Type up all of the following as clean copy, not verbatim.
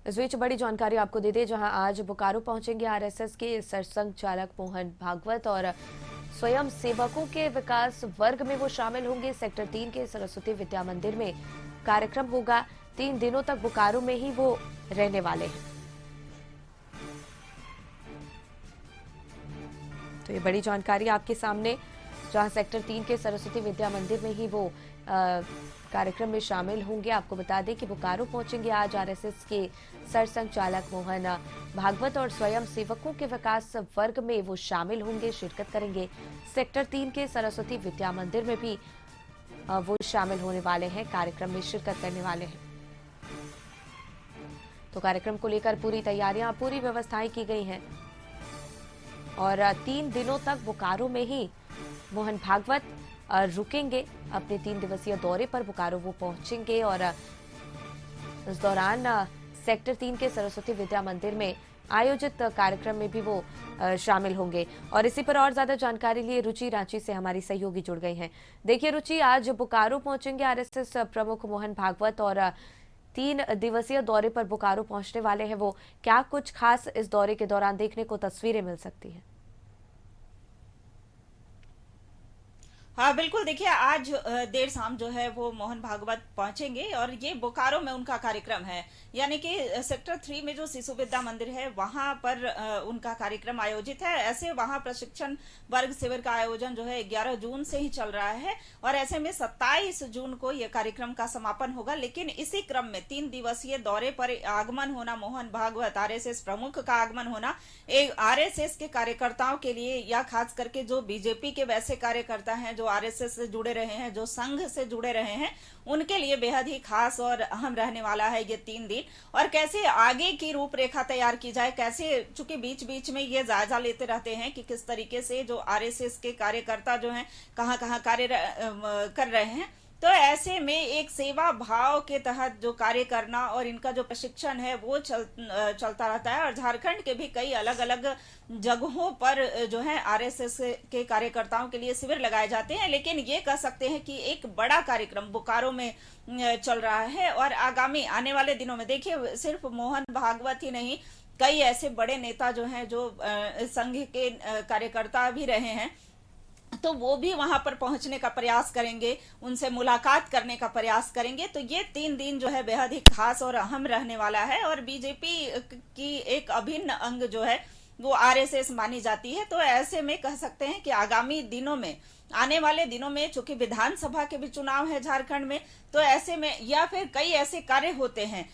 इस बीच बड़ी जानकारी आपको दे दें, जहां आज बोकारो पहुंचेंगे आरएसएस के सरसंघ चालक मोहन भागवत और स्वयं सेवकों के विकास वर्ग में वो शामिल होंगे। सेक्टर 3 के सरस्वती विद्या मंदिर में कार्यक्रम होगा। 3 दिनों तक बोकारो में ही वो रहने वाले हैं। तो ये बड़ी जानकारी आपके सामने, जहां सेक्टर 3 के सरस्वती विद्या मंदिर में ही वो कार्यक्रम में शामिल होंगे। आपको बता दें कि बोकारो पहुंचेंगे आज आरएसएस के सरसंघ चालक मोहन भागवत और स्वयं सेवकों के विकास वर्ग में वो शामिल होंगे, शिरकत करेंगे। सेक्टर 3 के सरस्वती विद्या मंदिर में भी वो शामिल होने वाले हैं, कार्यक्रम में शिरकत करने वाले हैं। तो कार्यक्रम को लेकर पूरी तैयारियां, पूरी व्यवस्थाएं की गई हैं और 3 दिनों तक बोकारो में ही मोहन भागवत रुकेंगे। अपने 3 दिवसीय दौरे पर बोकारो वो पहुंचेंगे और इस दौरान सेक्टर 3 के सरस्वती विद्या मंदिर में आयोजित कार्यक्रम में भी वो शामिल होंगे। और इसी पर और ज्यादा जानकारी लिए रुचि रांची से हमारी सहयोगी जुड़ गई हैं। देखिए रुचि, आज बोकारो पहुंचेंगे आरएसएस प्रमुख मोहन भागवत और 3 दिवसीय दौरे पर बोकारो पहुंचने वाले हैं वो। क्या कुछ खास इस दौरे के दौरान देखने को तस्वीरें मिल सकती हैं? हाँ बिल्कुल, देखिए आज देर शाम जो है वो मोहन भागवत पहुंचेंगे और ये बोकारो में उनका कार्यक्रम है। यानी कि सेक्टर 3 में जो शिशु विद्या मंदिर है वहां पर उनका कार्यक्रम आयोजित है। ऐसे वहां प्रशिक्षण वर्ग शिविर का आयोजन जो है 11 जून से ही चल रहा है और ऐसे में 27 जून को यह कार्यक्रम का समापन होगा। लेकिन इसी क्रम में 3 दिवसीय दौरे पर आगमन होना, मोहन भागवत आरएसएस प्रमुख का आगमन होना, एक आरएसएस के कार्यकर्ताओं के लिए या खास करके जो बीजेपी के वैसे कार्यकर्ता हैं जो आरएसएस से जुड़े रहे हैं, जो संघ से जुड़े रहे हैं, उनके लिए बेहद ही खास और अहम रहने वाला है ये 3 दिन। और कैसे आगे की रूपरेखा तैयार की जाए, कैसे, चूंकि बीच बीच में ये जायजा लेते रहते हैं कि किस तरीके से जो आरएसएस के कार्यकर्ता जो हैं कहां कहां कार्य कर रहे हैं। तो ऐसे में एक सेवा भाव के तहत जो कार्य करना और इनका जो प्रशिक्षण है वो चलता रहता है। और झारखंड के भी कई अलग अलग जगहों पर जो है आरएसएस के कार्यकर्ताओं के लिए शिविर लगाए जाते हैं। लेकिन ये कह सकते हैं कि एक बड़ा कार्यक्रम बोकारो में चल रहा है और आगामी आने वाले दिनों में देखिए सिर्फ मोहन भागवत ही नहीं, कई ऐसे बड़े नेता जो हैं जो संघ के कार्यकर्ता भी रहे हैं, तो वो भी वहां पर पहुंचने का प्रयास करेंगे, उनसे मुलाकात करने का प्रयास करेंगे। तो ये 3 दिन जो है बेहद ही खास और अहम रहने वाला है और बीजेपी की एक अभिन्न अंग जो है वो आरएसएस मानी जाती है। तो ऐसे में कह सकते हैं कि आगामी दिनों में, आने वाले दिनों में, चूंकि विधानसभा के भी चुनाव है झारखंड में, तो ऐसे में या फिर कई ऐसे कार्य होते हैं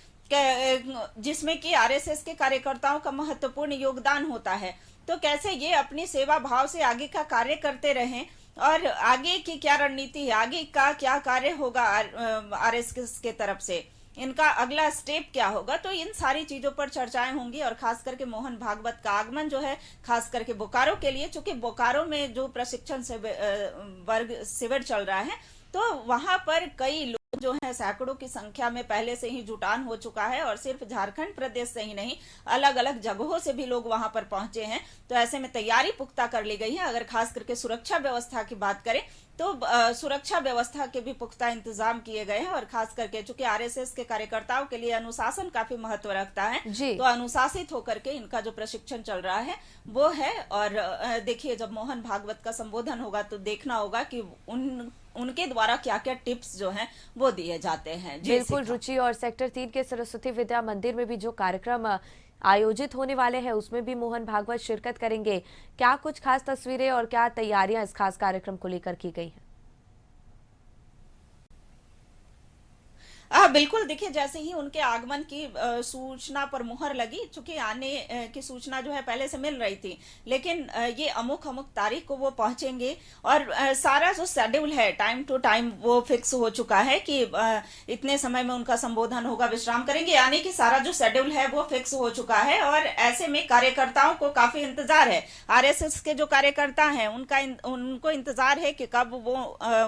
जिसमें कि आरएसएस के कार्यकर्ताओं का महत्वपूर्ण योगदान होता है। तो कैसे ये अपनी सेवा भाव से आगे का कार्य करते रहें और आगे की क्या रणनीति है, आगे का क्या कार्य होगा आरएसएस के तरफ से, इनका अगला स्टेप क्या होगा, तो इन सारी चीजों पर चर्चाएं होंगी। और खास करके मोहन भागवत का आगमन जो है खास करके बोकारो के लिए, चूंकि बोकारो में जो प्रशिक्षण वर्ग शिविर चल रहा है तो वहां पर कई लोग जो है सैकड़ों की संख्या में पहले से ही जुटान हो चुका है और सिर्फ झारखंड प्रदेश से ही नहीं, अलग अलग जगहों से भी लोग वहां पर पहुंचे हैं। तो ऐसे में तैयारी पुख्ता कर ली गई है। अगर खास करके सुरक्षा व्यवस्था की बात करें तो सुरक्षा व्यवस्था के भी पुख्ता इंतजाम किए गए हैं और खास करके चूंकि आरएसएस के कार्यकर्ताओं के लिए अनुशासन काफी महत्व रखता है, तो अनुशासित होकर के इनका जो प्रशिक्षण चल रहा है वो है। और देखिए जब मोहन भागवत का संबोधन होगा तो देखना होगा कि उनके द्वारा क्या क्या टिप्स जो हैं वो दिए जाते हैं। बिल्कुल रुचि, और सेक्टर 3 के सरस्वती विद्या मंदिर में भी जो कार्यक्रम आयोजित होने वाले हैं उसमें भी मोहन भागवत शिरकत करेंगे। क्या कुछ खास तस्वीरें और क्या तैयारियां इस खास कार्यक्रम को लेकर की गई हैं? बिल्कुल, देखिए जैसे ही उनके आगमन की सूचना पर मुहर लगी, चूंकि आने की सूचना जो है पहले से मिल रही थी, लेकिन ये अमुक अमुक तारीख को वो पहुंचेंगे और सारा जो शेड्यूल है टाइम टू टाइम वो फिक्स हो चुका है कि इतने समय में उनका संबोधन होगा, विश्राम करेंगे, यानी कि सारा जो शेड्यूल है वो फिक्स हो चुका है। और ऐसे में कार्यकर्ताओं को काफी इंतजार है, आरएसएस के जो कार्यकर्ता हैं उनको इंतजार है कि कब वो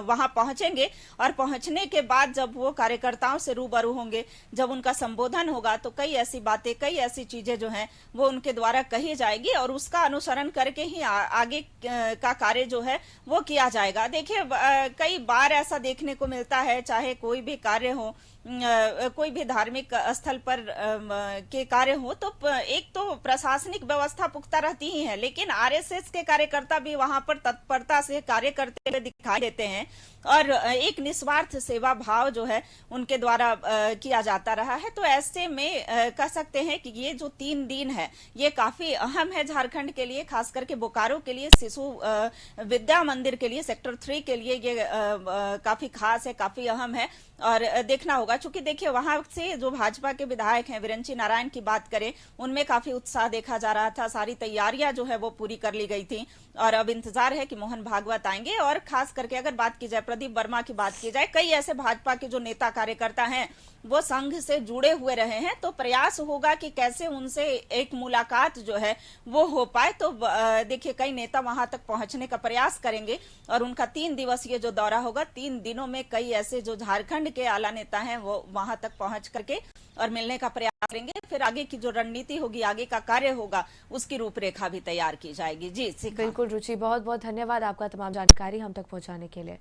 वहां पहुंचेंगे और पहुंचने के बाद जब वो कार्यकर्ताओं से रूबरू होंगे, जब उनका संबोधन होगा तो कई ऐसी बातें, कई ऐसी चीजें जो हैं वो उनके द्वारा कही जाएगी और उसका अनुसरण करके ही आगे का कार्य जो है वो किया जाएगा। देखिए कई बार ऐसा देखने को मिलता है, चाहे कोई भी कार्य हो कोई भी धार्मिक स्थल पर के कार्य हो तो एक तो प्रशासनिक व्यवस्था पुख्ता रहती ही है, लेकिन आरएसएस के कार्यकर्ता भी वहां पर तत्परता से कार्य करते हुए दिखाई देते हैं और एक निस्वार्थ सेवा भाव जो है उनके द्वारा किया जाता रहा है। तो ऐसे में कह सकते हैं कि ये जो 3 दिन है ये काफी अहम है झारखंड के लिए, खास करके बोकारो के लिए, शिशु विद्या मंदिर के लिए, सेक्टर 3 के लिए ये काफी खास है, काफी अहम है। और देखना होगा, चूंकि देखिए वहां से जो भाजपा के विधायक हैं विरंची नारायण की बात करें, उनमें काफी उत्साह देखा जा रहा था, सारी तैयारियां जो है वो पूरी कर ली गई थी और अब इंतजार है कि मोहन भागवत आएंगे। और खास करके अगर बात की जाए प्रदीप वर्मा की बात की जाए, कई ऐसे भाजपा के जो नेता कार्यकर्ता हैं वो संघ से जुड़े हुए रहे हैं, तो प्रयास होगा कि कैसे उनसे एक मुलाकात जो है वो हो पाए। तो देखिए कई नेता वहां तक पहुंचने का प्रयास करेंगे और उनका 3 दिवसीय जो दौरा होगा, 3 दिनों में कई ऐसे जो झारखंड के आला नेता हैं वो वहां तक पहुंच करके और मिलने का प्रयास करेंगे। फिर आगे की जो रणनीति होगी, आगे का कार्य होगा, उसकी रूपरेखा भी तैयार की जाएगी। जी बिल्कुल रुचि, बहुत बहुत धन्यवाद आपका तमाम जानकारी हम तक पहुंचाने के लिए।